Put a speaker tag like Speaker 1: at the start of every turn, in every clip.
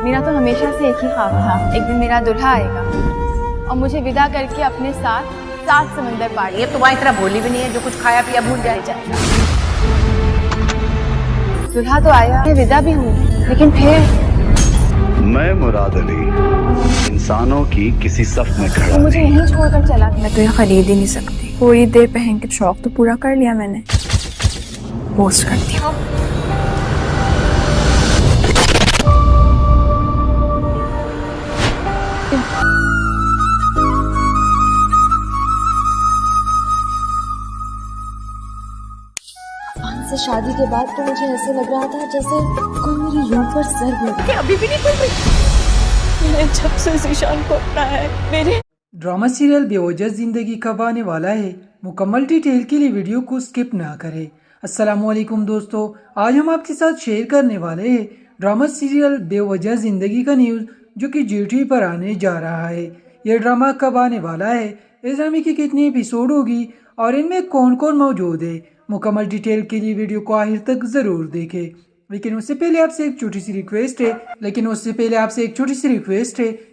Speaker 1: मेरा तो हमेशा से एक ही ख्वाब था, एक दिन मेरा दूल्हा आएगा और मुझे विदा करके अपने साथ 7 समंदर पार।
Speaker 2: ये तुम्हारी तरह भोली भी नहीं है जो कुछ खाया पिया भूल जाएगा।
Speaker 1: दूल्हा तो आया, मैं विदा भी हूँ, लेकिन फिर
Speaker 3: मैं मुराद अली इंसानों की किसी सफ में खड़ा
Speaker 1: वो मुझे यहीं छोड़कर चला गया।
Speaker 4: मैं तो ये खरीद ही नहीं सकती। थोड़ी देर पहन के शौक तो पूरा कर लिया मैंने। पोस्ट करती हूँ।
Speaker 5: से शादी के बाद तो मुझे ऐसे लग रहा था जैसे कोई मेरी रूह पर सर लगा।
Speaker 4: अभी भी नहीं खुल रही। मैंने जब से ज़ीशान को अपना है मेरे
Speaker 6: ड्रामा सीरियल बेवजह ज़िंदगी कब आने वाला है, मुकम्मल डिटेल के लिए वीडियो को स्किप ना करें। अस्सलामुअलैकुम दोस्तों, आज हम आपके साथ शेयर करने वाले हैं ड्रामा सीरियल बेवजह ज़िंदगी का न्यूज़ जो कि GT पर आने जा रहा है। यह ड्रामा कब आने वाला है, इस ड्रामे की कितनी एपिसोड होगी और इनमें कौन कौन मौजूद है, मुकम्मल डिटेल के लिए वीडियो को आखिर तक ज़रूर देखें। लेकिन उससे पहले आपसे एक छोटी सी रिक्वेस्ट है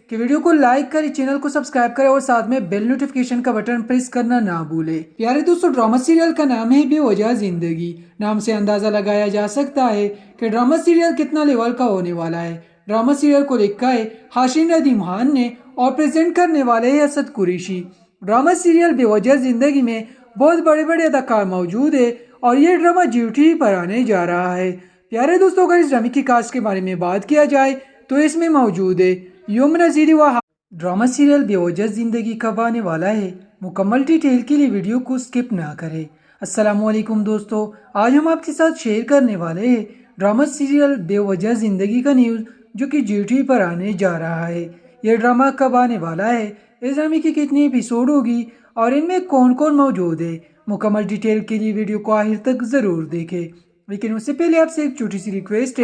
Speaker 6: कि वीडियो को लाइक करें, चैनल को सब्सक्राइब करें और साथ में बेल नोटिफिकेशन का बटन प्रेस करना ना भूलें। प्यारे दोस्तों, ड्रामा सीरियल का नाम है बेवजह जिंदगी। नाम से अंदाजा लगाया जा सकता है कि ड्रामा सीरियल कितना लेवल का होने वाला है। ड्रामा सीरियल को लिखा है हाशिम नदीम खान ने और प्रेजेंट करने वाले है असद कुरैशी। ड्रामा सीरियल बेवजह जिंदगी में बहुत बड़े बड़े अदाकार मौजूद है और ये ड्रामा GT पर आने जा रहा है। प्यारे दोस्तों, अगर इस ड्रामे की कास्ट के बारे में बात किया जाए तो इसमें मौजूद है यमुना ज़ीरी व ड्रामा सीरियल बेवजह ज़िंदगी कब आने वाला है, मुकम्मल डिटेल के लिए वीडियो को स्किप ना करें। अस्सलामुअलैकुम दोस्तों, आज हम आपके साथ शेयर करने वाले हैं ड्रामा सीरियल बेवजह ज़िंदगी का न्यूज़ जो कि GT पर आने जा रहा है। यह ड्रामा कब आने वाला है, इस ड्रामे की कितनी एपिसोड होगी और इनमें कौन कौन मौजूद है, मुकम्मल डिटेल के लिए वीडियो को आखिर तक ज़रूर देखें। लेकिन उससे पहले आपसे एक छोटी सी रिक्वेस्ट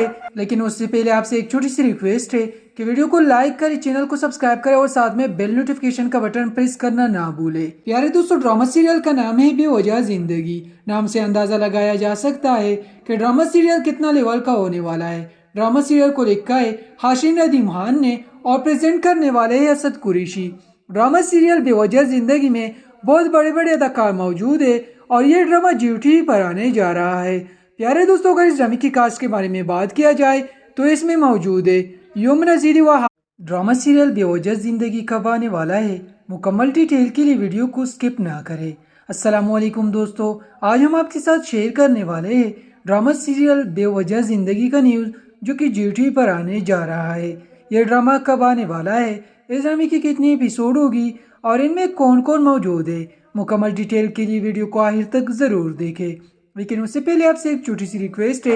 Speaker 6: है कि वीडियो को लाइक करें, चैनल को सब्सक्राइब करें और साथ में बेल नोटिफिकेशन का बटन प्रेस करना ना भूलें। प्यारे दोस्तों, ड्रामा सीरियल का नाम है बेवजह जिंदगी। नाम से अंदाजा लगाया जा सकता है कि ड्रामा सीरियल कितना लेवल का होने वाला है। ड्रामा सीरियल को लिखा है हाशिम नदीम खान ने और प्रेजेंट करने वाले है असद कुरैशी। ड्रामा सीरियल बेवजह जिंदगी में बहुत बड़े बड़े अदाकार मौजूद है और ये ड्रामा GT पर आने जा रहा है। प्यारे दोस्तों, अगर इस ड्रामे की कास्ट के बारे में बात किया जाए तो इसमें मौजूद है यमुना ज़ीरी व ड्रामा सीरियल बेवजह ज़िंदगी कब आने वाला है, मुकम्मल डिटेल के लिए वीडियो को स्किप ना करें। अस्सलामुअलैकुम दोस्तों, आज हम आपके साथ शेयर करने वाले हैं ड्रामा सीरियल बेवजह ज़िंदगी का न्यूज़ जो कि GT पर आने जा रहा है। यह ड्रामा कब आने वाला है, इस ड्रामे की कितनी एपिसोड होगी और इनमें कौन कौन मौजूद है, मुकम्मल डिटेल के लिए वीडियो को आखिर तक ज़रूर देखें। लेकिन उससे पहले आपसे एक छोटी सी रिक्वेस्ट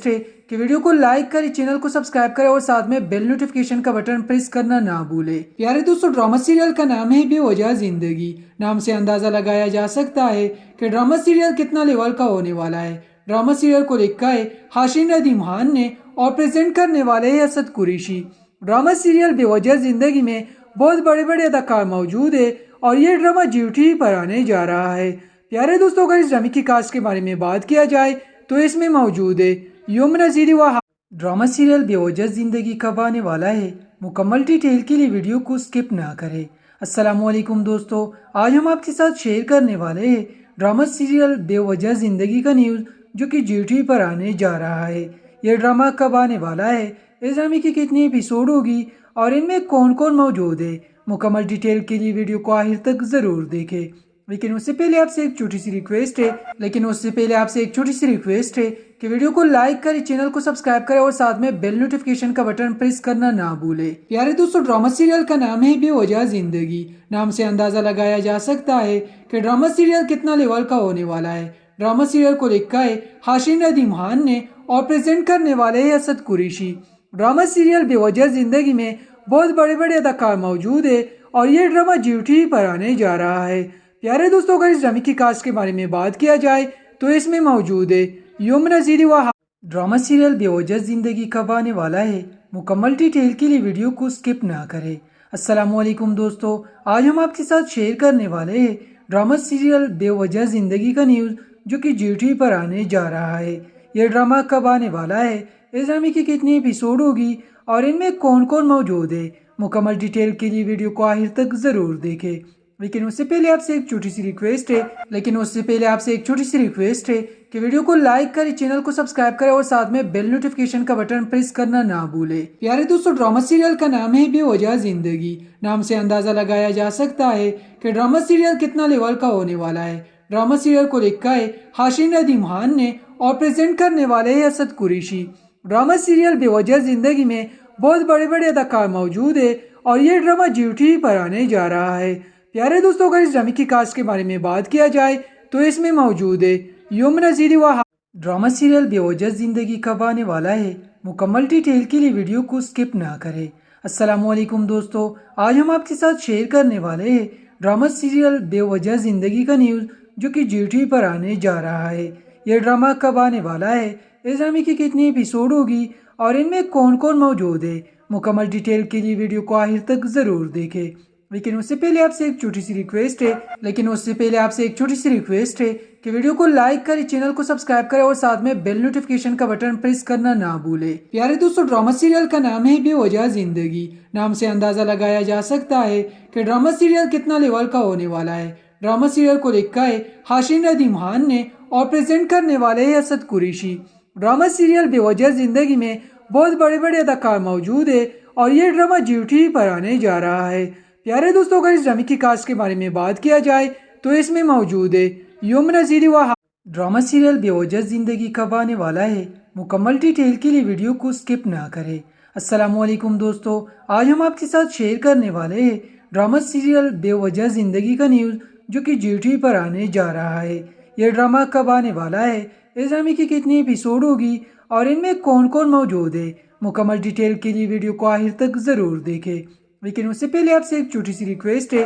Speaker 6: है कि वीडियो को लाइक करें, चैनल को सब्सक्राइब करें और साथ में बेल नोटिफिकेशन का बटन प्रेस करना ना भूलें। प्यारे दोस्तों, ड्रामा सीरियल का नाम है बेवजह जिंदगी। नाम से अंदाजा लगाया जा सकता है कि ड्रामा सीरियल कितना लेवल का होने वाला है। ड्रामा सीरियल को लिखा है हाशिम नदीम खान ने और प्रेजेंट करने वाले है असद कुरैशी। ड्रामा सीरियल बेवजह जिंदगी में बहुत बड़े बड़े अदाकार मौजूद है और ये ड्रामा GT पर आने जा रहा है। प्यारे दोस्तों, अगर इस ड्रामे की कास्ट के बारे में बात किया जाए तो इसमें मौजूद है यमुना ज़ीरी व ड्रामा सीरियल बेवजह ज़िंदगी कब आने वाला है, मुकम्मल डिटेल के लिए वीडियो को स्किप ना करें। अस्सलामुअलैकुम दोस्तों, आज हम आपके साथ शेयर करने वाले हैं ड्रामा सीरियल बेवजह ज़िंदगी का न्यूज़ जो कि GT पर आने जा रहा है। यह ड्रामा कब आने वाला है, इस ड्रामे की कितनी एपिसोड होगी और इनमें कौन कौन मौजूद है, मुकम्मल डिटेल के लिए वीडियो को आखिर तक ज़रूर देखें। लेकिन उससे पहले आपसे एक छोटी सी रिक्वेस्ट है कि वीडियो को लाइक करें, चैनल को सब्सक्राइब करें और साथ में बेल नोटिफिकेशन का बटन प्रेस करना ना भूलें। प्यारे दोस्तों, ड्रामा सीरियल का नाम है बेवजह जिंदगी। नाम से अंदाजा लगाया जा सकता है कि ड्रामा सीरियल कितना लेवल का होने वाला है। ड्रामा सीरियल को लिखा है हाशिम नदीम खान ने और प्रेजेंट करने वाले है असद कुरैशी। ड्रामा सीरियल बेवजह जिंदगी में बहुत बड़े बड़े अदाकार मौजूद है और ये ड्रामा GT पर आने जा रहा है। प्यारे दोस्तों, अगर इस ड्रामे की कास्ट के बारे में बात किया जाए तो इसमें मौजूद है यमुना ज़ीरी व ड्रामा सीरियल बेवजह ज़िंदगी कब आने वाला है, मुकम्मल डिटेल के लिए वीडियो को स्किप ना करें। अस्सलामुअलैकुम दोस्तों, आज हम आपके साथ शेयर करने वाले हैं ड्रामा सीरियल बेवजह ज़िंदगी का न्यूज़ जो कि GT पर आने जा रहा है। यह ड्रामा कब आने वाला है, इस ड्रामे की कितनी एपिसोड होगी और इनमें कौन कौन मौजूद है। मुकम्मल डिटेल के लिए वीडियो को आखिर तक ज़रूर देखें। लेकिन उससे पहले आपसे एक छोटी सी रिक्वेस्ट है कि वीडियो को लाइक करें, चैनल को सब्सक्राइब करें और साथ में बेल नोटिफिकेशन का बटन प्रेस करना ना भूलें। प्यारे दोस्तों, ड्रामा सीरियल का नाम है बेवजह जिंदगी। नाम से अंदाजा लगाया जा सकता है कि ड्रामा सीरियल कितना लेवल का होने वाला है। ड्रामा सीरियल को लिखा है हाशिम नदीम खान ने और प्रेजेंट करने वाले हैं असद कुरैशी। ड्रामा सीरियल बेवजह जिंदगी में बहुत बड़े बड़े अदाकार मौजूद है और ये ड्रामा जियो टीवी पर आने जा रहा है। प्यारे दोस्तों, अगर इस ड्रामे की कास्ट के बारे में बात किया जाए तो इसमें मौजूद है यमुना ज़ीदी व ड्रामा सीरियल बेवजह जिंदगी कब आने वाला है, मुकम्मल डिटेल के लिए वीडियो को स्किप ना करें। अस्सलामुअलैकुम दोस्तों, आज हम आपके साथ शेयर करने वाले हैं ड्रामा सीरियल बेवजह जिंदगी का न्यूज़ जो कि जियो टीवी पर आने जा रहा है। यह ड्रामा कब आने वाला है, इस ड्रामे की कितनी एपिसोड होगी और इनमें कौन कौन मौजूद है। मुकम्मल डिटेल के लिए वीडियो को आखिर तक ज़रूर देखें। लेकिन उससे पहले आपसे एक छोटी सी रिक्वेस्ट है कि वीडियो को लाइक करें, चैनल को सब्सक्राइब करें और साथ में बेल नोटिफिकेशन का बटन प्रेस करना ना भूलें। प्यारे दोस्तों, ड्रामा सीरियल का नाम है बेवजह जिंदगी। नाम से अंदाजा लगाया जा सकता है कि ड्रामा सीरियल कितना लेवल का होने वाला है। ड्रामा सीरियल को लिखा है हाशिम नदीम खान ने और प्रेजेंट करने वाले हैं असद कुरैशी। ड्रामा सीरियल बेवजह जिंदगी में बहुत बड़े बड़े अदाकार मौजूद है और ये ड्रामा जियो टीवी पर आने जा रहा है। प्यारे दोस्तों, अगर इस ड्रामे की कास्ट के बारे में बात किया जाए तो इसमें मौजूद है यमुना ज़ीदी व ड्रामा सीरियल बेवजह जिंदगी कब आने वाला है, मुकम्मल डिटेल के लिए वीडियो को स्किप ना करें। अस्सलामुअलैकुम दोस्तों, आज हम आपके साथ शेयर करने वाले हैं ड्रामा सीरियल बेवजह जिंदगी का न्यूज़ जो कि जियो टीवी पर आने जा रहा है। यह ड्रामा कब आने वाला है, इस ड्रामे की कितनी एपिसोड होगी और इनमें कौन कौन मौजूद है। मुकम्मल डिटेल के लिए वीडियो को आखिर तक ज़रूर देखें। लेकिन उससे पहले आपसे एक छोटी सी रिक्वेस्ट है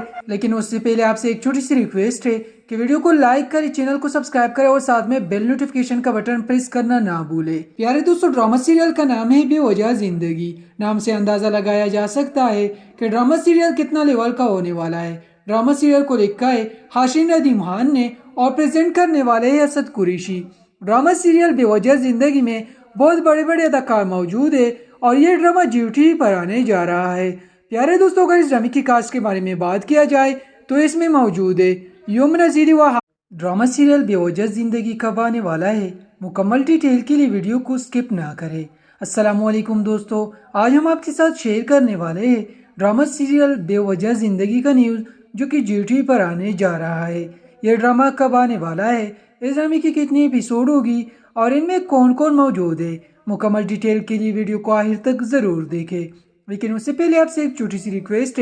Speaker 6: कि वीडियो को लाइक करें, चैनल को सब्सक्राइब करें और साथ में बेल नोटिफिकेशन का बटन प्रेस करना ना भूलें। प्यारे दोस्तों, ड्रामा सीरियल का नाम है बेवजह जिंदगी। नाम से अंदाजा लगाया जा सकता है कि ड्रामा सीरियल कितना लेवल का होने वाला है। ड्रामा सीरियल को लिखा है हाशिम नदीम खान ने और प्रेजेंट करने वाले हैं असद कुरैशी। ड्रामा सीरियल बेवजह जिंदगी में बहुत बड़े बड़े अदाकार मौजूद है और ये ड्रामा जियो टीवी पर आने जा रहा है। प्यारे दोस्तों, अगर इस ड्रामे की कास्ट के बारे में बात किया जाए तो इसमें मौजूद है यमुना ज़ीदी व ड्रामा सीरियल बेवजह जिंदगी कब आने वाला है, मुकम्मल डिटेल के लिए वीडियो को स्किप ना करें। अस्सलामुअलैकुम दोस्तों, आज हम आपके साथ शेयर करने वाले हैं ड्रामा सीरियल बेवजह जिंदगी का न्यूज़ जो कि जियो टीवी पर आने जा रहा है। यह ड्रामा कब आने वाला है, इस ड्रामे की कितनी एपिसोड होगी और इनमें कौन कौन मौजूद है। मुकम्मल डिटेल के लिए वीडियो को आखिर तक ज़रूर देखें। लेकिन उससे पहले आपसे एक छोटी सी रिक्वेस्ट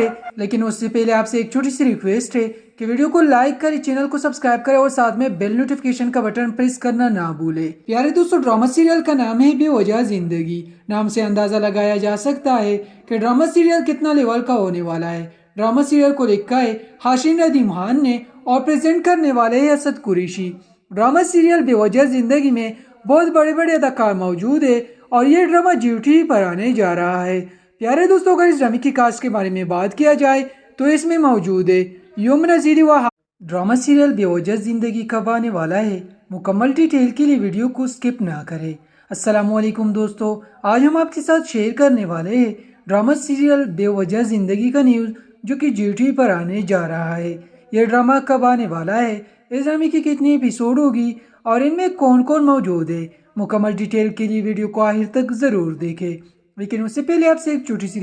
Speaker 6: है कि वीडियो को लाइक करें, चैनल को सब्सक्राइब करें और साथ में बेल नोटिफिकेशन का बटन प्रेस करना ना भूलें। प्यारे दोस्तों, ड्रामा सीरियल का नाम है बेवजह जिंदगी। नाम से अंदाजा लगाया जा सकता है कि ड्रामा सीरियल कितना लेवल का होने वाला है। ड्रामा सीरियल को लिखा है हाशिम नदीम खान ने और प्रेजेंट करने वाले हैं असद कुरैशी। ड्रामा सीरियल बेवजह जिंदगी में बहुत बड़े बड़े अदाकार मौजूद है और ये ड्रामा जियो टीवी पर आने जा रहा है। प्यारे दोस्तों, अगर इस ड्रामे की कास्ट के बारे में बात किया जाए तो इसमें मौजूद है यमुना ज़ीदी व ड्रामा सीरियल बेवजह जिंदगी कब आने वाला है, मुकम्मल डिटेल के लिए वीडियो को स्किप ना करें। अस्सलामुअलैकुम दोस्तों, आज हम आपके साथ शेयर करने वाले हैं ड्रामा सीरियल बेवजह जिंदगी का न्यूज़ जो कि जियो टीवी पर आने जा रहा है। यह ड्रामा कब आने वाला है, इस ड्रामे की कितनी एपिसोड होगी और इनमें कौन कौन मौजूद है। मुकम्मल डिटेल के लिए वीडियो को आखिर तक ज़रूर देखें। लेकिन उससे पहले आपसे एक छोटी सी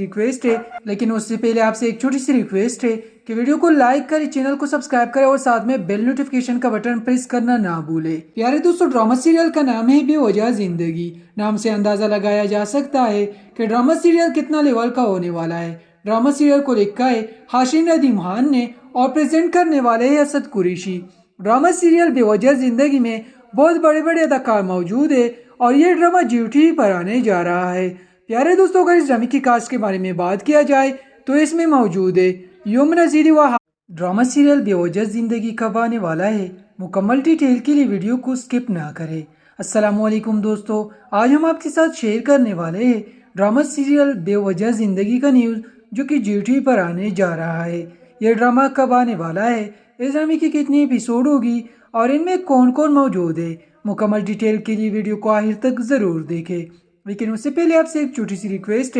Speaker 6: रिक्वेस्ट है कि वीडियो को लाइक करें, चैनल को सब्सक्राइब करें और साथ में बेल नोटिफिकेशन का बटन प्रेस करना ना भूलें। प्यारे दोस्तों, ड्रामा सीरियल का नाम है बेवजह जिंदगी। नाम से अंदाजा लगाया जा सकता है कि ड्रामा सीरियल कितना लेवल का होने वाला है। ड्रामा सीरियल को लिखा है हाशिम नदीम खान ने और प्रेजेंट करने वाले हैं असद कुरैशी। ड्रामा सीरियल बेवजह जिंदगी में बहुत बड़े बड़े अदाकार मौजूद है और ये ड्रामा जियो टीवी पर आने जा रहा है। प्यारे दोस्तों, अगर इस ड्रामे की कास्ट के बारे में बात किया जाए तो इसमें मौजूद है यमुना ज़ीदी व ड्रामा सीरियल बेवजह जिंदगी कब आने वाला है, मुकम्मल डिटेल के लिए वीडियो को स्किप ना करें। अस्सलामुअलैकुम दोस्तों, आज हम आपके साथ शेयर करने वाले हैं ड्रामा सीरियल बेवजह जिंदगी का न्यूज़ जो कि जियो टीवी पर आने जा रहा है। यह ड्रामा कब आने वाला है, इस ड्रामे की कितनी एपिसोड होगी और इनमें कौन कौन मौजूद है। मुकम्मल डिटेल के लिए वीडियो को आखिर तक ज़रूर देखें। लेकिन उससे पहले आपसे एक छोटी सी रिक्वेस्ट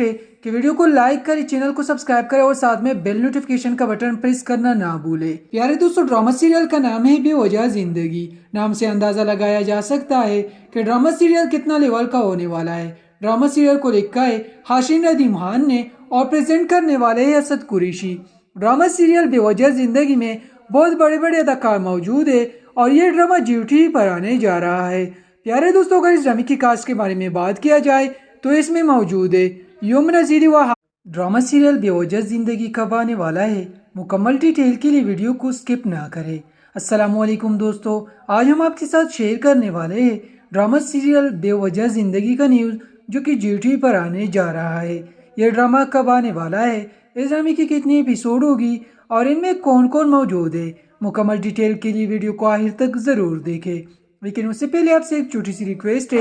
Speaker 6: है कि वीडियो को लाइक करें, चैनल को सब्सक्राइब करें और साथ में बेल नोटिफिकेशन का बटन प्रेस करना ना भूलें। प्यारे दोस्तों, ड्रामा सीरियल का नाम है बेवजह जिंदगी। नाम से अंदाजा लगाया जा सकता है कि ड्रामा सीरियल कितना लेवल का होने वाला है। ड्रामा सीरियल को लिखा है हाशिम नदीम खान ने और प्रेजेंट करने वाले हैं असद कुरैशी। ड्रामा सीरियल बेवजह जिंदगी में बहुत बड़े बड़े अदाकार मौजूद है और ये ड्रामा जियो टीवी पर आने जा रहा है। प्यारे दोस्तों, अगर इस ड्रामे की कास्ट के बारे में बात किया जाए तो इसमें मौजूद है यमुना ज़ीरी व ड्रामा सीरियल बेवजह जिंदगी कब आने वाला है, मुकम्मल डिटेल के लिए वीडियो को स्किप ना करें। अस्सलामुअलैकुम दोस्तों, आज हम आपके साथ शेयर करने वाले हैं ड्रामा सीरियल बेवजह जिंदगी का न्यूज़ जो कि जियो टीवी पर आने जा रहा है। यह ड्रामा कब आने वाला है, इस ड्रामे की कितनी एपिसोड होगी और इनमें कौन कौन मौजूद है, मुकम्मल डिटेल के लिए वीडियो को आखिर तक ज़रूर देखें। लेकिन उससे पहले आपसे एक छोटी सी रिक्वेस्ट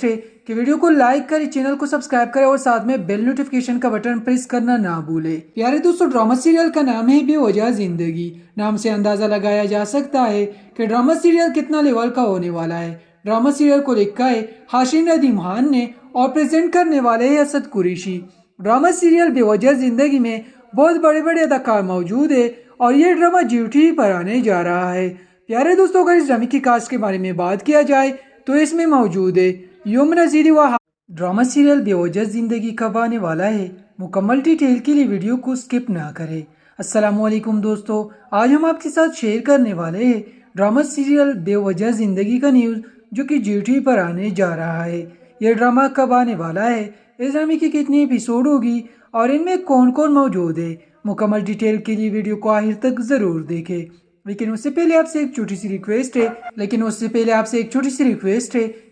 Speaker 6: है कि वीडियो को लाइक करें, चैनल को सब्सक्राइब करें और साथ में बेल नोटिफिकेशन का बटन प्रेस करना ना भूलें। प्यारे दोस्तों, ड्रामा सीरियल का नाम है बेवजह जिंदगी। नाम से अंदाजा लगाया जा सकता है कि ड्रामा सीरियल कितना लेवल का होने वाला है। ड्रामा सीरियल को लिखा है हाशिम नदीम खान ने और प्रेजेंट करने वाले हैं असद कुरैशी। ड्रामा सीरियल बेवजह जिंदगी में बहुत बड़े बड़े अदाकार मौजूद है और ये ड्रामा जियो टीवी पर आने जा रहा है। प्यारे दोस्तों, अगर इस ड्रामे की कास्ट के बारे में बात किया जाए तो इसमें मौजूद है यमुना ज़ीरी व ड्रामा सीरियल बेवजह जिंदगी कब आने वाला है, मुकम्मल डिटेल के लिए वीडियो को स्किप ना करें। अस्सलामुअलैकुम दोस्तों, आज हम आपके साथ शेयर करने वाले हैं ड्रामा सीरियल बेवजह जिंदगी का न्यूज़ जो कि जियो टीवी पर आने जा रहा है। यह ड्रामा कब आने वाला है, इस ड्रामे की कितनी एपिसोड होगी और इनमें कौन कौन मौजूद है, मुकम्मल डिटेल के लिए वीडियो को आखिर तक ज़रूर देखें। लेकिन उससे पहले आपसे एक छोटी सी रिक्वेस्ट है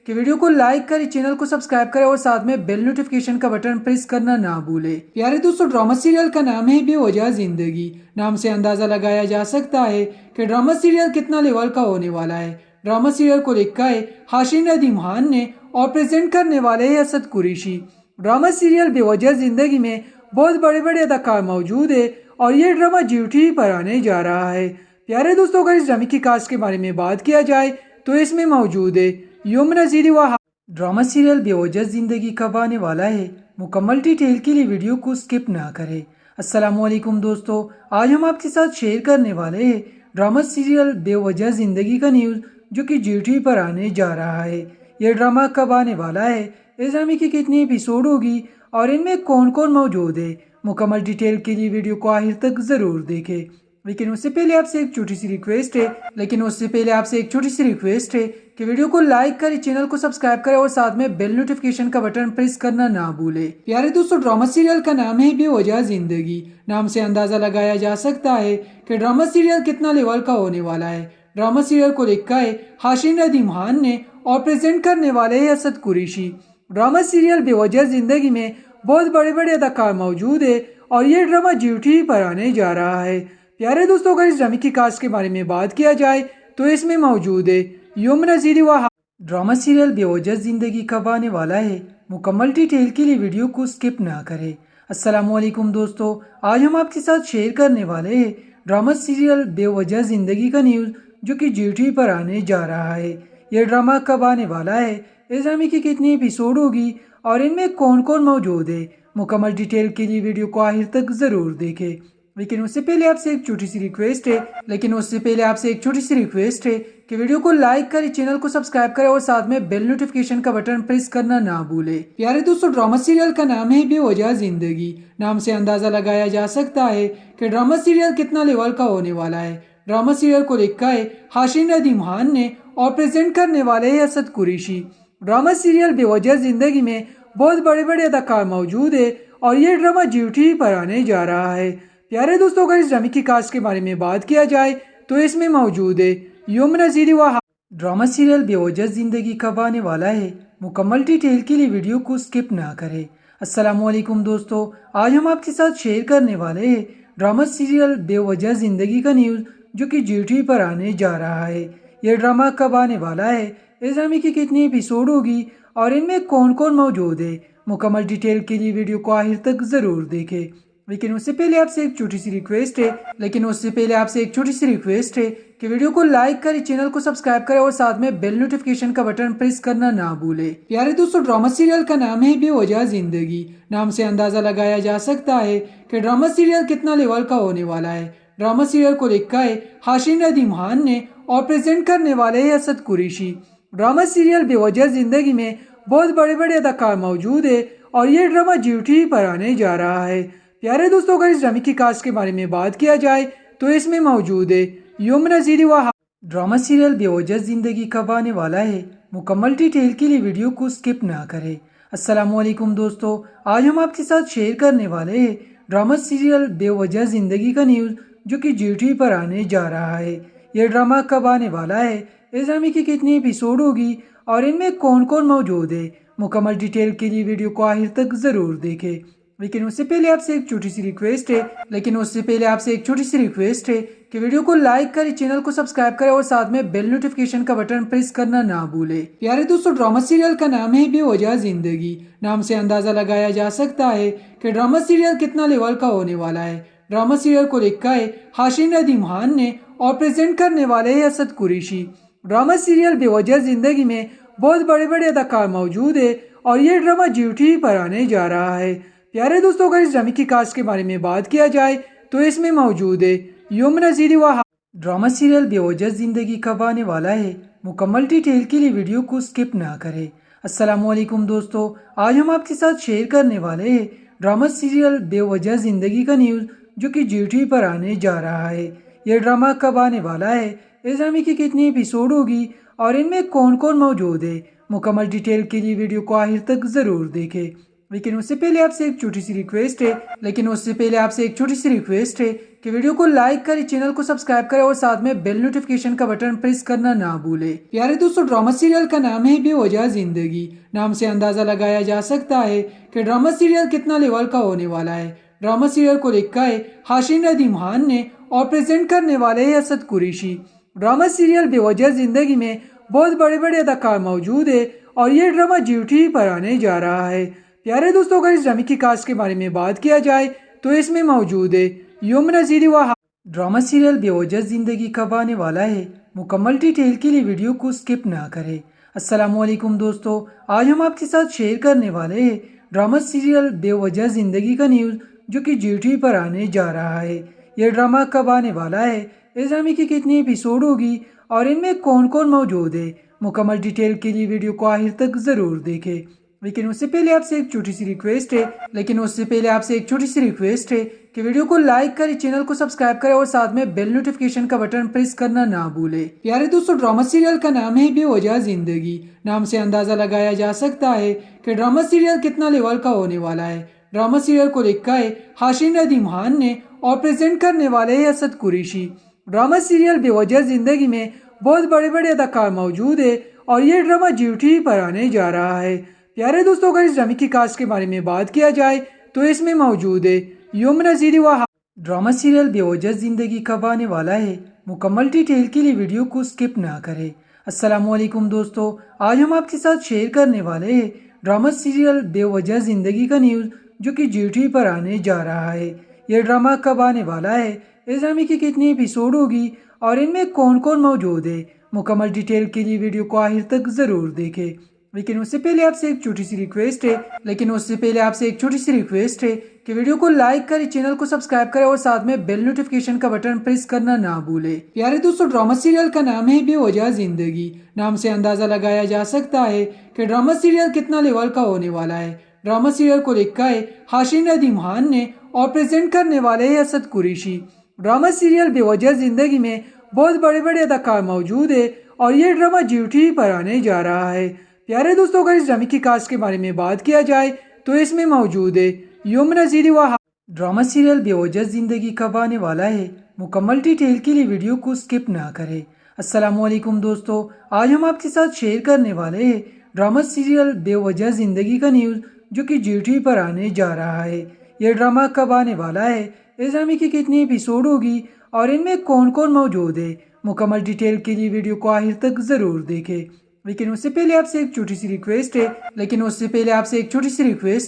Speaker 6: कि वीडियो को लाइक करें, चैनल को सब्सक्राइब करें और साथ में बेल नोटिफिकेशन का बटन प्रेस करना ना भूलें। प्यारे दोस्तों, ड्रामा सीरियल का नाम है बेवजह जिंदगी। नाम से अंदाजा लगाया जा सकता है कि ड्रामा सीरियल कितना लेवल का होने वाला है। ड्रामा सीरियल को लिखा है हाशिम नदीम खान ने और प्रेजेंट करने वाले हैं असद कुरैशी। ड्रामा सीरियल बेवजह जिंदगी में बहुत बड़े बड़े अदाकार मौजूद है और ये ड्रामा जियो टीवी पर आने जा रहा है। प्यारे दोस्तों, अगर इस ड्रामे की कास्ट के बारे में बात किया जाए तो इसमें मौजूद है यमुना ज़ीरी व ड्रामा सीरियल बेवजह जिंदगी कब आने वाला है, मुकम्मल डिटेल के लिए वीडियो को स्किप ना करें। अस्सलामुअलैकुम दोस्तों, आज हम आपके साथ शेयर करने वाले हैं ड्रामा सीरियल बेवजह जिंदगी का न्यूज़ जो कि जियो टीवी पर आने जा रहा है। यह ड्रामा कब आने वाला है, इस ड्रामे की कितनी एपिसोड होगी और इनमें कौन कौन मौजूद है, मुकम्मल डिटेल के लिए वीडियो को आखिर तक ज़रूर देखें। लेकिन उससे पहले आपसे एक छोटी सी रिक्वेस्ट है कि वीडियो को लाइक करें, चैनल को सब्सक्राइब करें और साथ में बेल नोटिफिकेशन का बटन प्रेस करना ना भूलें। प्यारे दोस्तों, ड्रामा सीरियल का नाम है बेवजह जिंदगी। नाम से अंदाजा लगाया जा सकता है कि ड्रामा सीरियल कितना लेवल का होने वाला है। ड्रामा सीरियल को लिखा है हाशिम नदीम खान ने और प्रेजेंट करने वाले हैं असद कुरैशी। ड्रामा सीरियल बेवजह जिंदगी में बहुत बड़े बड़े अदाकार मौजूद है और ये ड्रामा जियो टीवी पर आने जा रहा है। प्यारे दोस्तों, अगर इस ड्रामे की कास्ट के बारे में बात किया जाए तो इसमें मौजूद है यमुना ज़ीरी व ड्रामा सीरियल बेवजह जिंदगी कब आने वाला है, मुकम्मल डिटेल के लिए वीडियो को स्किप ना करें। अस्सलामुअलैकुम दोस्तों, आज हम आपके साथ शेयर करने वाले हैं ड्रामा सीरियल बेवजह जिंदगी का न्यूज़ जो कि जियो टीवी पर आने जा रहा है। यह ड्रामा कब आने वाला है, इस ड्रामे की कितनी एपिसोड होगी और इनमें कौन कौन मौजूद है, मुकम्मल डिटेल के लिए वीडियो को आखिर तक ज़रूर देखें। लेकिन उससे पहले आपसे एक छोटी सी रिक्वेस्ट है कि वीडियो को लाइक करें, चैनल को सब्सक्राइब करें और साथ में बेल नोटिफिकेशन का बटन प्रेस करना ना भूलें। प्यारे दोस्तों, ड्रामा सीरियल का नाम है बेवजह जिंदगी। नाम से अंदाजा लगाया जा सकता है कि ड्रामा सीरियल कितना लेवल का होने वाला है। ड्रामा सीरियल को लिखा है हाशिम नदीम खान ने और प्रेजेंट करने वाले हैं असद कुरैशी। ड्रामा सीरियल बेवजह जिंदगी में बहुत बड़े बड़े अदाकार मौजूद है और ये ड्रामा जियो टीवी पर आने जा रहा है। प्यारे दोस्तों, अगर इस ड्रामे की कास्ट के बारे में बात किया जाए तो इसमें मौजूद है यमुना ज़ीरी व ड्रामा सीरियल बेवजह जिंदगी कब आने वाला है, मुकम्मल डिटेल के लिए वीडियो को स्किप ना करें। अस्सलामुअलैकुम दोस्तों, आज हम आपके साथ शेयर करने वाले हैं ड्रामा सीरियल बेवजह जिंदगी का न्यूज़ जो कि जियो टीवी पर आने जा रहा है। यह ड्रामा कब आने वाला है, इस ड्रामे की कितनी एपिसोड होगी और इनमें कौन कौन मौजूद है, मुकम्मल डिटेल के लिए वीडियो को आखिर तक ज़रूर देखें। लेकिन उससे पहले आपसे एक छोटी सी रिक्वेस्ट है कि वीडियो को लाइक करें, चैनल को सब्सक्राइब करें और साथ में बेल नोटिफिकेशन का बटन प्रेस करना ना भूलें। प्यारे दोस्तों, ड्रामा सीरियल का नाम है बेवजह जिंदगी। नाम से अंदाजा लगाया जा सकता है कि ड्रामा सीरियल कितना लेवल का होने वाला है। ड्रामा सीरियल को लिखा है हाशिम नदीम खान ने और प्रेजेंट करने वाले हैं असद कुरैशी। ड्रामा सीरियल बेवजह जिंदगी में बहुत बड़े बड़े अदाकार मौजूद है और ये ड्रामा जियो टीवी पर आने जा रहा है। प्यारे दोस्तों, अगर इस ड्रामे की कास्ट के बारे में बात किया जाए तो इसमें मौजूद है यमुना ज़ीरी व ड्रामा सीरियल बेवजह जिंदगी कब आने वाला है, मुकम्मल डिटेल के लिए वीडियो को स्किप ना करें। अस्सलामुअलैकुम दोस्तों, आज हम आपके साथ शेयर करने वाले हैं ड्रामा सीरियल बेवजह जिंदगी का न्यूज़ जो कि जियो टीवी पर आने जा रहा है। यह ड्रामा कब आने वाला है, इस ड्रामे की कितनी एपिसोड होगी और इनमें कौन कौन मौजूद है, मुकम्मल डिटेल के लिए वीडियो को आखिर तक ज़रूर देखें। लेकिन उससे पहले आपसे एक छोटी सी रिक्वेस्ट है कि वीडियो को लाइक करें, चैनल को सब्सक्राइब करें और साथ में बेल नोटिफिकेशन का बटन प्रेस करना ना भूलें। प्यारे दोस्तों, ड्रामा सीरियल का नाम है बेवजह जिंदगी। नाम से अंदाजा लगाया जा सकता है कि ड्रामा सीरियल कितना लेवल का होने वाला है। ड्रामा सीरियल को लिखा है हाशिम नदीम खान ने और प्रेजेंट करने वाले हैं असद कुरैशी। ड्रामा सीरियल बेवजह जिंदगी में बहुत बड़े बड़े अदाकार मौजूद है और ये ड्रामा जियो टीवी पर आने जा रहा है। प्यारे दोस्तों, अगर इस ड्रामे की कास्ट के बारे में बात किया जाए तो इसमें मौजूद है यमुना ज़ीरी व ड्रामा सीरियल बेवजह जिंदगी कब आने वाला है, मुकम्मल डिटेल के लिए वीडियो को स्किप ना करें। अस्सलामुअलैकुम दोस्तों, आज हम आपके साथ शेयर करने वाले हैं ड्रामा सीरियल बेवजह जिंदगी का न्यूज़ जो कि जियो टीवी पर आने जा रहा है। यह ड्रामा कब आने वाला है, इस ड्रामे की कितनी एपिसोड होगी और इनमें कौन कौन मौजूद है, मुकम्मल डिटेल के लिए वीडियो को आखिर तक ज़रूर देखें। लेकिन उससे पहले आपसे एक छोटी सी रिक्वेस्ट है कि वीडियो को लाइक करें, चैनल को सब्सक्राइब करें और साथ में बेल नोटिफिकेशन का बटन प्रेस करना ना भूलें। प्यारे दोस्तों, ड्रामा सीरियल का नाम है बेवजह जिंदगी। नाम से अंदाजा लगाया जा सकता है कि ड्रामा सीरियल कितना लेवल का होने वाला है। ड्रामा सीरियल को लिखा है हाशिम नदीम खान ने और प्रेजेंट करने वाले हैं असद कुरैशी। ड्रामा सीरियल बेवजह जिंदगी में बहुत बड़े बड़े अदाकार मौजूद है और ये ड्रामा जियो टीवी पर आने जा रहा है। प्यारे दोस्तों, अगर इस ड्रामे की कास्ट के बारे में बात किया जाए तो इसमें मौजूद है यमुना ज़ीरी व ड्रामा सीरियल बेवजह जिंदगी कब आने वाला है, मुकम्मल डिटेल के लिए वीडियो को स्किप ना करें। अस्सलामुअलैकुम दोस्तों, आज हम आपके साथ शेयर करने वाले हैं ड्रामा सीरियल बेवजह जिंदगी का न्यूज़ जो कि जियो टीवी पर आने जा रहा है। यह ड्रामा कब आने वाला है, इस ड्रामे की कितनी एपिसोड होगी और इनमें कौन कौन मौजूद है, मुकम्मल डिटेल के लिए वीडियो को आखिर तक ज़रूर देखें। लेकिन उससे पहले आपसे एक छोटी सी रिक्वेस्ट है कि वीडियो को लाइक करें, चैनल को सब्सक्राइब करें और साथ में बेल नोटिफिकेशन का बटन प्रेस करना ना भूलें। प्यारे दोस्तों, ड्रामा सीरियल का नाम है बेवजह जिंदगी। नाम से अंदाजा लगाया जा सकता है कि ड्रामा सीरियल कितना लेवल का होने वाला है। ड्रामा सीरियल को लिखा है हाशिम नदीम खान ने और प्रेजेंट करने वाले हैं असद कुरैशी। ड्रामा सीरियल बेवजह जिंदगी में बहुत बड़े बड़े अदाकार मौजूद है और ये ड्रामा जियो टीवी पर आने जा रहा है। प्यारे दोस्तों, अगर इस ड्रामे की कास्ट के बारे में बात किया जाए तो इसमें मौजूद है यमुना ज़ीरी व ड्रामा सीरियल बेवजह जिंदगी कब आने वाला है, मुकम्मल डिटेल के लिए वीडियो को स्किप ना करें। अस्सलामुअलैकुम दोस्तों, आज हम आपके साथ शेयर करने वाले हैं ड्रामा सीरियल बेवजह जिंदगी का न्यूज़ जो कि जियो टीवी पर आने जा रहा है। यह ड्रामा कब आने वाला है, इस ड्रामे की कितनी एपिसोड होगी और इनमें कौन कौन मौजूद है, मुकम्मल डिटेल के लिए वीडियो को आखिर तक ज़रूर देखें। लेकिन उससे पहले आपसे एक छोटी सी रिक्वेस्ट है कि वीडियो को लाइक करें, चैनल को सब्सक्राइब करें और साथ में बेल नोटिफिकेशन का बटन प्रेस करना ना भूलें। प्यारे दोस्तों, ड्रामा सीरियल का नाम है बेवजह जिंदगी। नाम से अंदाजा लगाया जा सकता है कि ड्रामा सीरियल कितना लेवल का होने वाला है। ड्रामा सीरियल को लिखा है हाशिम नदीम खान ने और प्रेजेंट करने वाले हैं असद कुरैशी। ड्रामा सीरियल बेवजह जिंदगी में बहुत बड़े बड़े अदाकार मौजूद है और ये ड्रामा जियो टीवी पर आने जा रहा है। प्यारे दोस्तों, अगर इस ड्रामे की कास्ट के बारे में बात किया जाए तो इसमें मौजूद है यमुना ज़ीरी व ड्रामा सीरियल बेवजह जिंदगी कब आने वाला है, मुकम्मल डिटेल के लिए वीडियो को स्किप ना करें। अस्सलामुअलैकुम दोस्तों, आज हम आपके साथ शेयर करने वाले हैं ड्रामा सीरियल बेवजह जिंदगी का न्यूज़ जो कि जियो टीवी पर आने जा रहा है। यह ड्रामा कब आने वाला है, इस ड्रामे की कितनी एपिसोड होगी और इनमें कौन कौन मौजूद है, मुकम्मल डिटेल के लिए वीडियो को आखिर तक ज़रूर देखें। लेकिन उससे पहले आपसे एक छोटी सी रिक्वेस्ट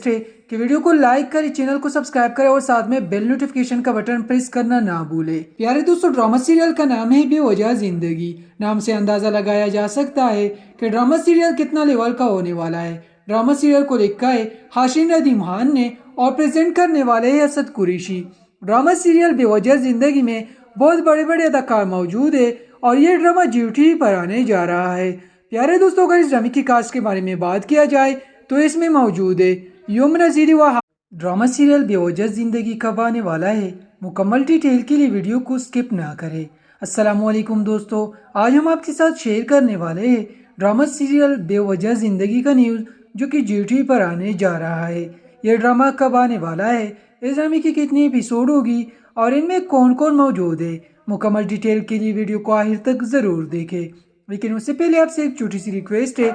Speaker 6: है कि वीडियो को लाइक करें, चैनल को सब्सक्राइब करें और साथ में बेल नोटिफिकेशन का बटन प्रेस करना ना भूलें। प्यारे दोस्तों, ड्रामा सीरियल का नाम है बेवजह जिंदगी। नाम से अंदाजा लगाया जा सकता है कि ड्रामा सीरियल कितना लेवल का होने वाला है। ड्रामा सीरियल को लिखा है हाशिम नदीम खान ने और प्रेजेंट करने वाले हैं असद कुरैशी। ड्रामा सीरियल बेवजह जिंदगी में बहुत बड़े बड़े अदाकार मौजूद है और ये ड्रामा जियो टीवी पर आने जा रहा है। प्यारे दोस्तों, अगर इस ड्रामे की कास्ट के बारे में बात किया जाए तो इसमें मौजूद है यमुना ज़ीरी व ड्रामा सीरियल बेवजह जिंदगी कब आने वाला है, मुकम्मल डिटेल के लिए वीडियो को स्किप ना करें। अस्सलामुअलैकुम दोस्तों, आज हम आपके साथ शेयर करने वाले हैं ड्रामा सीरियल बेवजह जिंदगी का न्यूज़ जो कि जियो टीवी पर आने जा रहा है। यह ड्रामा कब आने वाला है, इस ड्रामे की कितनी एपिसोड होगी और इनमें कौन कौन मौजूद है, मुकम्मल डिटेल के लिए वीडियो को आखिर तक ज़रूर देखें। लेकिन उससे पहले आपसे एक छोटी सी रिक्वेस्ट है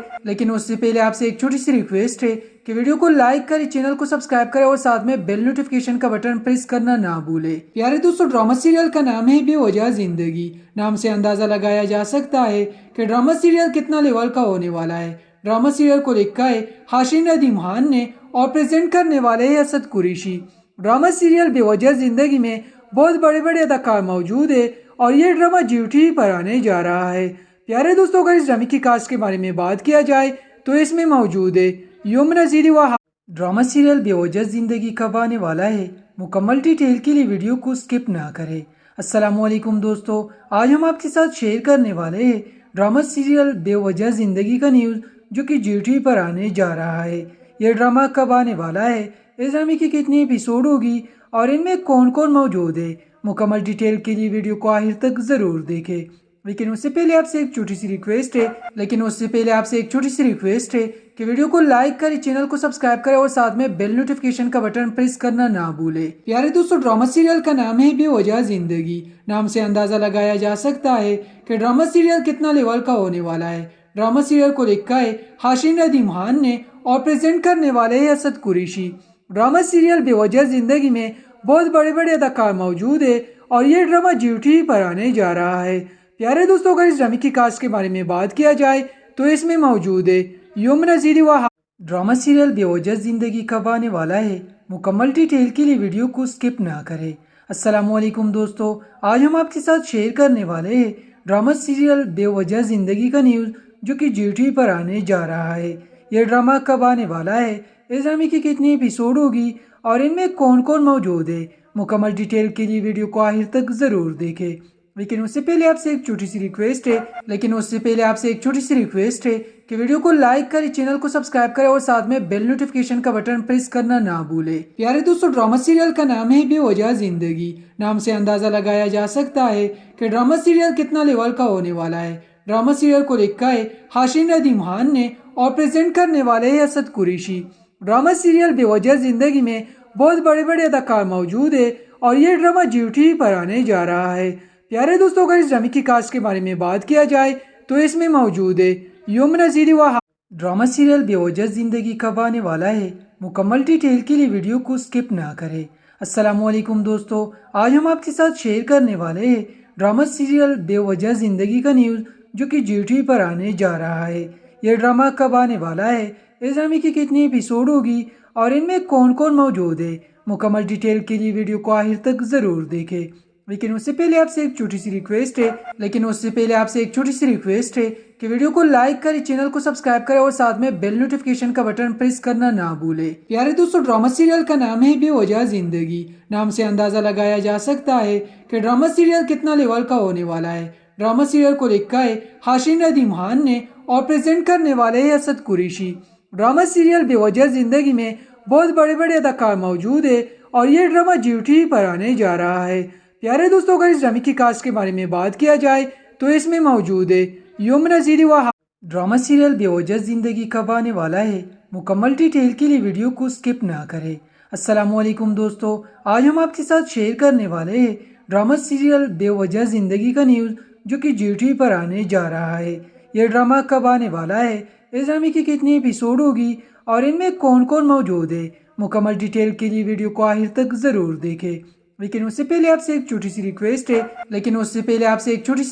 Speaker 6: कि वीडियो को लाइक करें, चैनल को सब्सक्राइब करें और साथ में बेल नोटिफिकेशन का बटन प्रेस करना ना भूलें। प्यारे दोस्तों, ड्रामा सीरियल का नाम है बेवजह जिंदगी। नाम से अंदाजा लगाया जा सकता है कि ड्रामा सीरियल कितना लेवल का होने वाला है। ड्रामा सीरियल को लिखा है हाशिम नदीम खान ने और प्रेजेंट करने वाले हैं असद कुरैशी। ड्रामा सीरियल बेवजह जिंदगी में बहुत बड़े बड़े अदाकार मौजूद है और ये ड्रामा जियो टीवी पर आने जा रहा है। प्यारे दोस्तों, अगर इस ड्रामे की कास्ट के बारे में बात किया जाए तो इसमें मौजूद है यमुना ज़ीरी व ड्रामा सीरियल बेवजह जिंदगी कब आने वाला है, मुकम्मल डिटेल के लिए वीडियो को स्किप ना करें। अस्सलामुअलैकुम दोस्तों, आज हम आपके साथ शेयर करने वाले हैं ड्रामा सीरियल बेवजह जिंदगी का न्यूज़ जो कि जियो टीवी पर आने जा रहा है। यह ड्रामा कब आने वाला है, इस ड्रामे की कितनी एपिसोड होगी और इनमें कौन कौन मौजूद है, मुकम्मल डिटेल के लिए वीडियो को आखिर तक ज़रूर देखें। लेकिन उससे पहले आपसे एक छोटी सी रिक्वेस्ट है कि वीडियो को लाइक करें, चैनल को सब्सक्राइब करें और साथ में बेल नोटिफिकेशन का बटन प्रेस करना ना भूलें। प्यारे दोस्तों, ड्रामा सीरियल का नाम है बेवजह जिंदगी। नाम से अंदाजा लगाया जा सकता है कि ड्रामा सीरियल कितना लेवल का होने वाला है। ड्रामा सीरियल को लिखा है हाशिम नदीम खान ने और प्रेजेंट करने वाले हैं असद कुरैशी। ड्रामा सीरियल बेवजह जिंदगी में बहुत बड़े बड़े अदाकार मौजूद है और ये ड्रामा जियो टीवी पर आने जा रहा है। प्यारे दोस्तों, अगर इस ड्रामे की कास्ट के बारे में बात किया जाए तो इसमें मौजूद है यमुना ज़ीरी व ड्रामा सीरियल बेवजह जिंदगी कब आने वाला है, मुकम्मल डिटेल के लिए वीडियो को स्किप ना करें। अस्सलामुअलैकुम दोस्तों, आज हम आपके साथ शेयर करने वाले हैं ड्रामा सीरियल बेवजह जिंदगी का न्यूज़ जो कि जियो टीवी पर आने जा रहा है। यह ड्रामा कब आने वाला है, इस ड्रामे की कितनी एपिसोड होगी और इनमें कौन कौन मौजूद है, मुकम्मल डिटेल के लिए वीडियो को आखिर तक ज़रूर देखें। लेकिन उससे पहले आपसे एक छोटी सी रिक्वेस्ट है कि वीडियो को लाइक करें, चैनल को सब्सक्राइब करें और साथ में बेल नोटिफिकेशन का बटन प्रेस करना ना भूलें। प्यारे दोस्तों, ड्रामा सीरियल का नाम है बेवजह जिंदगी। नाम से अंदाजा लगाया जा सकता है कि ड्रामा सीरियल कितना लेवल का होने वाला है। ड्रामा सीरियल को लिखा है हाशिम नदीम खान ने और प्रेजेंट करने वाले हैं असद कुरैशी। ड्रामा सीरियल बेवजह जिंदगी में बहुत बड़े बड़े अदाकार मौजूद है और ये ड्रामा जियो टीवी पर आने जा रहा है। प्यारे दोस्तों, अगर इस ड्रामे की कास्ट के बारे में बात किया जाए तो इसमें मौजूद है यमुना ज़ीरी व ड्रामा सीरियल बेवजह जिंदगी कब आने वाला है, मुकम्मल डिटेल के लिए वीडियो को स्किप ना करें। अस्सलामुअलैकुम दोस्तों, आज हम आपके साथ शेयर करने वाले हैं ड्रामा सीरियल बेवजह जिंदगी का न्यूज़ जो कि जियो टीवी पर आने जा रहा है। यह ड्रामा कब आने वाला है, इस ड्रामे की कितनी एपिसोड होगी और इनमें कौन कौन मौजूद है, मुकम्मल डिटेल के लिए वीडियो को आखिर तक ज़रूर देखें। लेकिन उससे पहले आपसे एक छोटी सी रिक्वेस्ट है कि वीडियो को लाइक करें, चैनल को सब्सक्राइब करें और साथ में बेल नोटिफिकेशन का बटन प्रेस करना ना भूलें। प्यारे दोस्तों, ड्रामा सीरियल का नाम है बेवजह जिंदगी। नाम से अंदाजा लगाया जा सकता है कि ड्रामा सीरियल कितना लेवल का होने वाला है। ड्रामा सीरियल को लिखा है हाशिम नदीम खान ने और प्रेजेंट करने वाले हैं असद कुरैशी। ड्रामा सीरियल बेवजह जिंदगी में बहुत बड़े बड़े अदाकार मौजूद है और ये ड्रामा जियो टीवी पर आने जा रहा है। प्यारे दोस्तों, अगर इस ड्रामे की कास्ट के बारे में बात किया जाए तो इसमें मौजूद है यमुना ज़ीरी व ड्रामा सीरियल बेवजह जिंदगी कब आने वाला है, मुकम्मल डिटेल के लिए वीडियो को स्किप ना करें। अस्सलामुअलैकुम दोस्तों, आज हम आपके साथ शेयर करने वाले हैं ड्रामा सीरियल बेवजह जिंदगी का न्यूज़ जो कि जियो टीवी पर आने जा रहा है। यह ड्रामा कब आने वाला है, इस ड्रामे की कितनी एपिसोड होगी और इनमें कौन कौन मौजूद है, मुकम्मल डिटेल के लिए वीडियो को आखिर तक ज़रूर देखें। लेकिन उससे पहले आपसे एक छोटी सी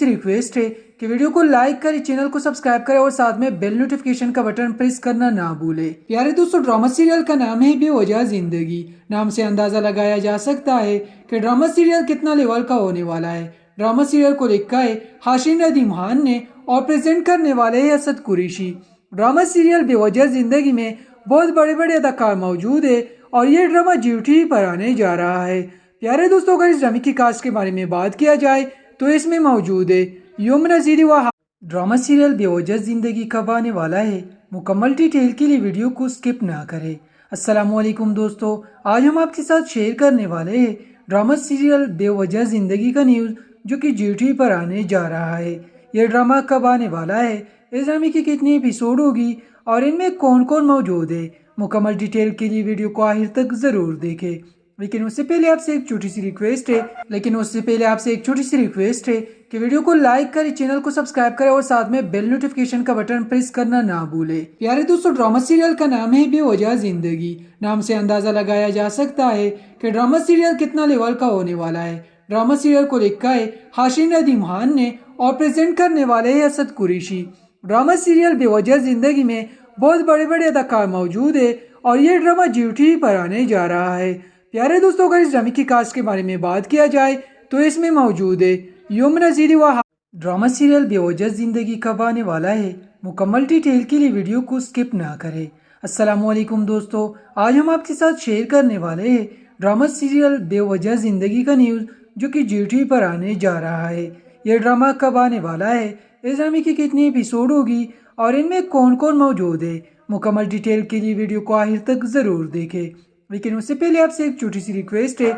Speaker 6: रिक्वेस्ट है कि वीडियो को लाइक करें, चैनल को सब्सक्राइब करें और साथ में बेल नोटिफिकेशन का बटन प्रेस करना ना भूलें। प्यारे दोस्तों, ड्रामा सीरियल का नाम है बेवजह जिंदगी। नाम से अंदाजा लगाया जा सकता है कि ड्रामा सीरियल कितना लेवल का होने वाला है। ड्रामा सीरियल को लिखा है हाशिम नदीम खान ने और प्रेजेंट करने वाले हैं असद कुरैशी। ड्रामा सीरियल बेवजह जिंदगी में बहुत बड़े बड़े अदाकार मौजूद है और ये ड्रामा जियो टीवी पर आने जा रहा है। प्यारे दोस्तों, अगर इस ड्रामे की कास्ट के बारे में बात किया जाए तो इसमें मौजूद है यमुना ज़ीरी व ड्रामा सीरियल बेवजह जिंदगी कब आने वाला है, मुकम्मल डिटेल के लिए वीडियो को स्किप ना करें। अस्सलामुअलैकुम दोस्तों, आज हम आपके साथ शेयर करने वाले हैं ड्रामा सीरियल बेवजह जिंदगी का न्यूज़ जो कि जियो टीवी पर आने जा रहा है। यह ड्रामा कब आने वाला है, इस ड्रामे की कितनी एपिसोड होगी और इनमें कौन कौन मौजूद है, मुकम्मल डिटेल के लिए वीडियो को आखिर तक ज़रूर देखें। लेकिन उससे पहले आपसे एक छोटी सी रिक्वेस्ट है कि वीडियो को लाइक करें, चैनल को सब्सक्राइब करें और साथ में बेल नोटिफिकेशन का बटन प्रेस करना ना भूलें। प्यारे दोस्तों, ड्रामा सीरियल का नाम है बेवजह जिंदगी। नाम से अंदाजा लगाया जा सकता है कि ड्रामा सीरियल कितना लेवल का होने वाला है। ड्रामा सीरियल को लिखा है हाशिम नदीम खान ने और प्रेजेंट करने वाले हैं असद कुरैशी। ड्रामा सीरियल बेवजह जिंदगी में बहुत बड़े बड़े अदाकार मौजूद है और ये ड्रामा जियो टीवी पर आने जा रहा है। प्यारे दोस्तों, अगर इस ड्रामे की कास्ट के बारे में बात किया जाए तो इसमें मौजूद है यमुना ज़ीरी व ड्रामा सीरियल बेवजह जिंदगी कब आने वाला है, मुकम्मल डिटेल के लिए वीडियो को स्किप ना करें। अस्सलामुअलैकुम दोस्तों, आज हम आपके साथ शेयर करने वाले हैं ड्रामा सीरियल बेवजह जिंदगी का न्यूज़ जो कि जियो टीवी पर आने जा रहा है। यह ड्रामा कब आने वाला है, इस ड्रामे की कितनी एपिसोड होगी और इनमें कौन कौन मौजूद है, मुकम्मल डिटेल के लिए वीडियो को आखिर तक ज़रूर देखें। लेकिन उससे पहले आपसे एक छोटी सी रिक्वेस्ट है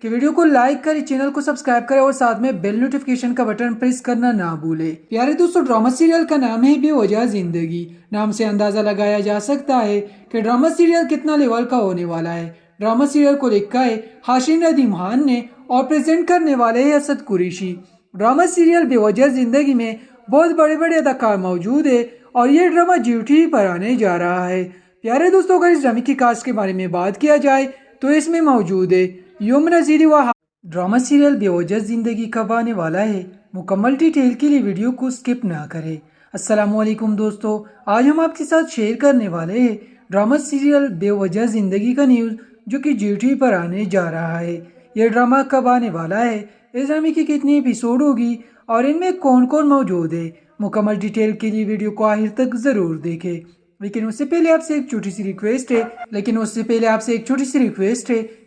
Speaker 6: कि वीडियो को लाइक करें, चैनल को सब्सक्राइब करें और साथ में बेल नोटिफिकेशन का बटन प्रेस करना ना भूलें। प्यारे दोस्तों, ड्रामा सीरियल का नाम है बेवजह जिंदगी। नाम से अंदाजा लगाया जा सकता है कि ड्रामा सीरियल कितना लेवल का होने वाला है। ड्रामा सीरियल को लिखा है हाशिम नदीम खान ने और प्रेजेंट करने वाले हैं असद कुरैशी। ड्रामा सीरियल बेवजह जिंदगी में बहुत बड़े बड़े अदाकार मौजूद है और ये ड्रामा जियो टीवी पर आने जा रहा है। प्यारे दोस्तों, अगर इस ड्रामे की कास्ट के बारे में बात किया जाए तो इसमें मौजूद है यमुना ज़ीरी व ड्रामा सीरियल बेवजह जिंदगी कब आने वाला है, मुकम्मल डिटेल के लिए वीडियो को स्किप ना करें। अस्सलामुअलैकुम दोस्तों, आज हम आपके साथ शेयर करने वाले हैं ड्रामा सीरियल बेवजह जिंदगी का न्यूज़ जो कि जियो टीवी पर आने जा रहा है। यह ड्रामा कब आने वाला है, इस ड्रामे की कितनी एपिसोड होगी और इनमें कौन कौन मौजूद है, मुकम्मल डिटेल के लिए वीडियो को आखिर तक ज़रूर देखें। लेकिन उससे पहले आपसे एक छोटी सी रिक्वेस्ट है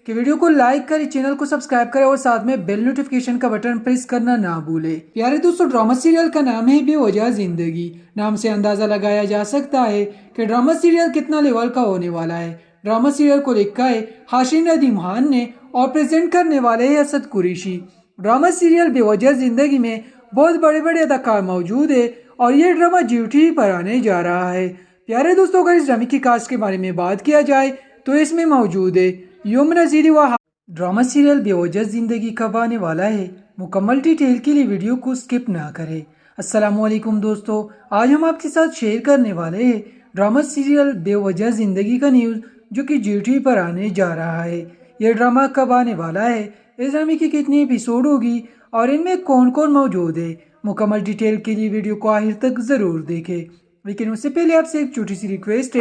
Speaker 6: कि वीडियो को लाइक करें, चैनल को सब्सक्राइब करें और साथ में बेल नोटिफिकेशन का बटन प्रेस करना ना भूलें। प्यारे दोस्तों, ड्रामा सीरियल का नाम है बेवजह जिंदगी। नाम से अंदाजा लगाया जा सकता है कि ड्रामा सीरियल कितना लेवल का होने वाला है। ड्रामा सीरियल को लिखा है हाशिम नदीम खान ने और प्रेजेंट करने वाले हैं असद कुरैशी। ड्रामा सीरियल बेवजह जिंदगी में बहुत बड़े बड़े अदाकार मौजूद है और ये ड्रामा जियो टीवी पर आने जा रहा है। प्यारे दोस्तों, अगर इस ड्रामे की कास्ट के बारे में बात किया जाए तो इसमें मौजूद है यमुना ज़ीरी व ड्रामा सीरियल बेवजह जिंदगी कब आने वाला है, मुकम्मल डिटेल के लिए वीडियो को स्किप ना करें। अस्सलामुअलैकुम दोस्तों, आज हम आपके साथ शेयर करने वाले हैं ड्रामा सीरियल बेवजह जिंदगी का न्यूज़ जो कि जियो टीवी पर आने जा रहा है। यह ड्रामा कब आने वाला है, इस ड्रामे की कितनी एपिसोड होगी और इनमें कौन कौन मौजूद है, मुकम्मल डिटेल के लिए वीडियो को आखिर तक ज़रूर देखें। लेकिन उससे पहले आपसे एक छोटी सी रिक्वेस्ट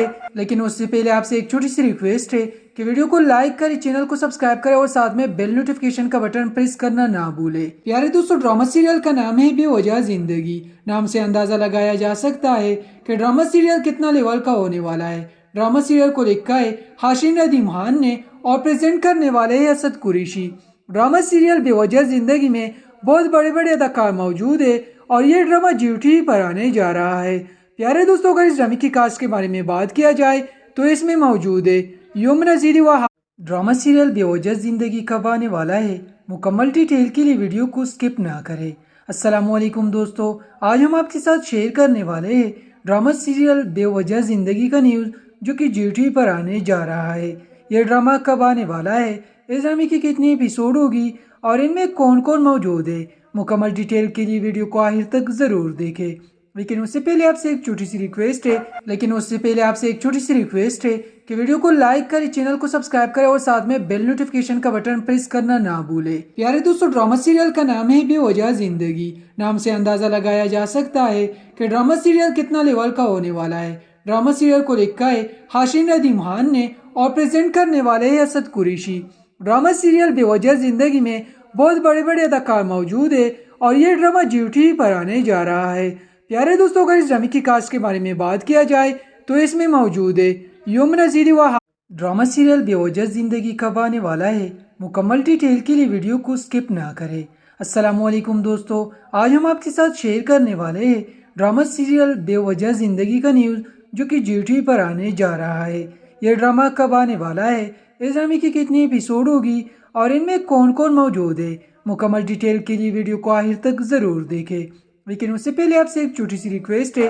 Speaker 6: है कि वीडियो को लाइक करें, चैनल को सब्सक्राइब करें और साथ में बेल नोटिफिकेशन का बटन प्रेस करना ना भूलें। प्यारे दोस्तों, ड्रामा सीरियल का नाम है बेवजह जिंदगी। नाम से अंदाजा लगाया जा सकता है कि ड्रामा सीरियल कितना लेवल का होने वाला है। ड्रामा सीरियल को लिखा है हाशिम नदीम खान ने और प्रेजेंट करने वाले हैं असद कुरैशी। ड्रामा सीरियल बेवजह जिंदगी में बहुत बड़े बड़े अदाकार मौजूद है और ये ड्रामा जियो टीवी पर आने जा रहा है। प्यारे दोस्तों, अगर इस ड्रामे की कास्ट के बारे में बात किया जाए तो इसमें मौजूद है यमुना ज़ीरी व ड्रामा सीरियल बेवजह जिंदगी कब आने वाला है, मुकम्मल डिटेल के लिए वीडियो को स्किप ना करें। अस्सलामुअलैकुम दोस्तों, आज हम आपके साथ शेयर करने वाले हैं ड्रामा सीरियल बेवजह जिंदगी का न्यूज़ जो कि जियो टीवी पर आने जा रहा है। यह ड्रामा कब आने वाला है, इस ड्रामे की कितनी एपिसोड होगी और इनमें कौन कौन मौजूद है, मुकम्मल डिटेल के लिए वीडियो को आखिर तक ज़रूर देखें। لیکن اس سے پہلے آپ سے ایک چھوٹی سی ریکویسٹ ہے کہ ویڈیو کو لائک کریں، چینل کو سبسکرائب کریں اور ساتھ میں بیل نوٹیفیکیشن کا بٹن پریس کرنا نہ بھولیں۔ پیارے دوستو، ڈرامہ سیریل کا نام ہے بے وجہ زندگی۔ نام سے اندازہ لگایا جا سکتا ہے کہ ڈرامہ سیریل کتنا لیول کا ہونے والا ہے۔ ڈرامہ سیریل کو لکھا ہے ہاشم ندیم خان نے اور پریزنٹ کرنے والے ہیں اسد قریشی۔ ڈرامہ سیریل بے وجہ زندگی میں بہت بڑے بڑے اداکار موجود ہیں اور یہ ڈرامہ جیو ٹی وی پر آنے جا رہا ہے۔ پیارے دوستوں، اگر اس ڈرامے کی کاسٹ کے بارے میں بات کیا جائے تو اس میں موجود ہے یمنا زیدی و ڈرامہ سیریل بے وجہ زندگی کب آنے والا ہے؟ مکمل ڈیٹیل کے لیے ویڈیو کو سکپ نہ کریں۔ السلام علیکم دوستو، آج ہم آپ کے ساتھ شیئر کرنے والے ہیں ڈرامہ سیریل بے وجہ زندگی کا نیوز جو کہ جیو ٹی وی پر آنے جا رہا ہے۔ یہ ڈرامہ کب آنے والا ہے، اس ڈرامے کی کتنی ایپیسوڈ ہوگی اور ان میں کون کون موجود ہے؟ مکمل ڈیٹیل کے لیے ویڈیو کو آخر تک ضرور دیکھیں۔ لیکن اس سے پہلے آپ سے ایک چھوٹی سی ریکویسٹ ہے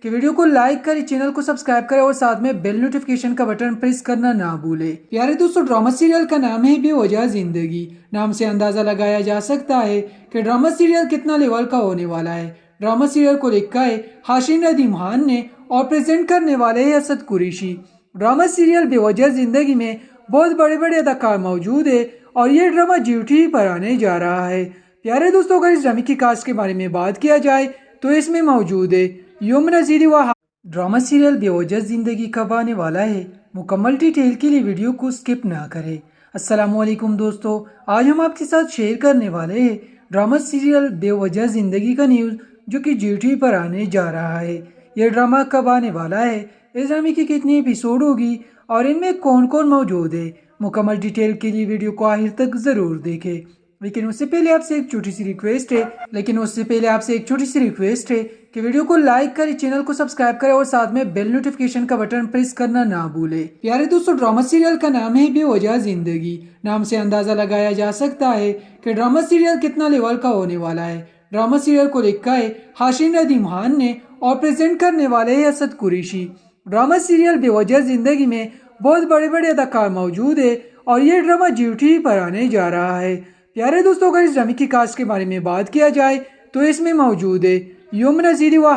Speaker 6: کہ ویڈیو کو لائک کریں، چینل کو سبسکرائب کریں اور ساتھ میں بیل نوٹیفیکیشن کا بٹن پریس کرنا نہ بھولیں۔ پیارے دوستو، ڈرامہ سیریل کا نام ہے بے وجہ زندگی۔ نام سے اندازہ لگایا جا سکتا ہے کہ ڈرامہ سیریل کتنا لیول کا ہونے والا ہے۔ ڈرامہ سیریل کو لکھا ہے ہاشم ندیم خان نے اور پریزنٹ کرنے والے ہیں اسد قریشی۔ ڈرامہ سیریل بے وجہ زندگی میں بہت بڑے بڑے اداکار موجود ہیں اور یہ ڈرامہ جیو ٹی وی پر آنے جا رہا ہے۔ پیارے دوستوں، اگر اس ڈرامے کی کاسٹ کے بارے میں بات کیا جائے تو اس میں موجود ہے یمنا زیدی و ڈرامہ سیریل بے وجہ زندگی کب آنے والا ہے؟ مکمل ڈیٹیل کے لیے ویڈیو کو سکپ نہ کریں۔ السلام علیکم دوستو، آج ہم آپ کے ساتھ شیئر کرنے والے ہیں ڈرامہ سیریل بے وجہ زندگی کا نیوز جو کہ جیو ٹی وی پر آنے جا رہا ہے۔ یہ ڈرامہ کب آنے والا ہے، اس ڈرامے کی کتنی ایپیسوڈ ہوگی اور ان میں کون کون موجود ہے؟ مکمل ڈیٹیل کے لیے ویڈیو کو آخر تک ضرور دیکھیں۔ لیکن اس سے پہلے آپ سے ایک چھوٹی سی ریکویسٹ ہے کہ ویڈیو کو لائک کریں، چینل کو سبسکرائب کریں اور ساتھ میں بیل نوٹیفیکیشن کا بٹن پریس کرنا نہ بھولیں۔ پیارے دوستو، ڈرامہ سیریل کا نام ہے بے وجہ زندگی۔ نام سے اندازہ لگایا جا سکتا ہے کہ ڈرامہ سیریل کتنا لیول کا ہونے والا ہے۔ ڈرامہ سیریل کو لکھا ہے ہاشم ندیم خان نے اور پریزنٹ کرنے والے ہیں اسد قریشی۔ ڈرامہ سیریل بے وجہ زندگی میں بہت بڑے بڑے اداکار موجود ہیں اور یہ ڈرامہ جیو ٹی وی پر آنے جا رہا ہے۔ پیارے دوستوں، اگر اس ڈرامے کی کاسٹ کے بارے میں بات کیا جائے تو اس میں موجود ہے یمنا زیدی و